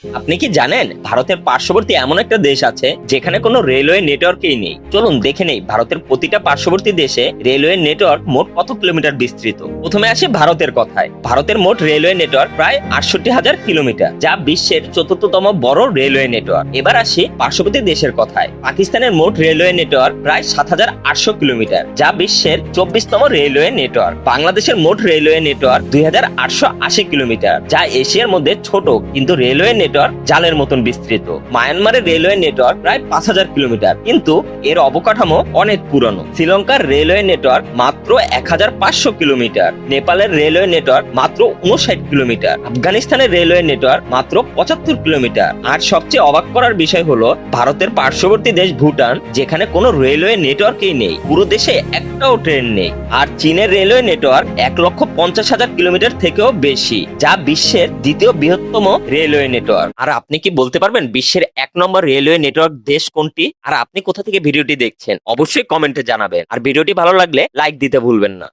আপনি কি জানেন ভারতের পার্শ্ববর্তী এমন একটা দেশ আছে যেখানে কোনো রেলওয়ে নেটওয়ার্কই নেই? চলুন দেখে নেই ভারতের প্রতিটা পার্শ্ববর্তী দেশে রেলওয়ে নেটওয়ার্ক মোট কত কিলোমিটার বিস্তৃত। প্রথমে আসে ভারতের কথায়। ভারতের মোট রেলওয়ে নেটওয়ার্ক প্রায় 68,000 কিলোমিটার, যা বিশ্বের চতুর্থতম বড় রেলওয়ে নেটওয়ার্ক। এবার আসি পার্শ্ববর্তী দেশের কথায়। পাকিস্তানের মোট রেলওয়ে নেটওয়ার্ক প্রায় 7,800 কিলোমিটার, যা বিশ্বের 24তম রেলওয়ে নেটওয়ার্ক। বাংলাদেশের মোট রেলওয়ে নেটওয়ার্ক 2,880 কিলোমিটার, যা এশিয়ার মধ্যে ছোট কিন্তু রেলওয়ে নেটওয়ার্ক জালের মতন বিস্তৃত। মায়ানমারের রেলওয়ে নেটওয়ার্ক প্রায় 5,000 কিলোমিটার, কিন্তু এর অবকাঠামো অনেক পুরনো। শ্রীলঙ্কার রেলওয়ে নেটওয়ার্ক মাত্র 1,500 কিলোমিটার। নেপালের রেলওয়ে নেটওয়ার্ক মাত্র 59 কিলোমিটার। আফগানিস্তানের রেলওয়ে নেটওয়ার্ক মাত্র 75 কিলোমিটার। আর সবচেয়ে অবাক করার বিষয় হলো ভারতের পার্শ্ববর্তী দেশ ভুটান, যেখানে কোনো রেলওয়ে নেটওয়ার্কই নেই। পুরো দেশে একটাও ট্রেন নেই। আর চীনের রেলওয়ে নেটওয়ার্ক 1,50,000 কিলোমিটার থেকেও বেশি, যা বিশ্বের দ্বিতীয় বৃহত্তম রেলওয়ে নেটওয়ার্ক। আর আপনি কি বলতে পারবেন বিশ্বের 1 নম্বর রেলওয়ে নেটওয়ার্ক দেশ কোনটি? আর আপনি কোথা থেকে ভিডিওটি দেখছেন অবশ্যই কমেন্টে জানাবেন। আর ভিডিওটি ভালো লাগলে লাইক দিতে ভুলবেন না।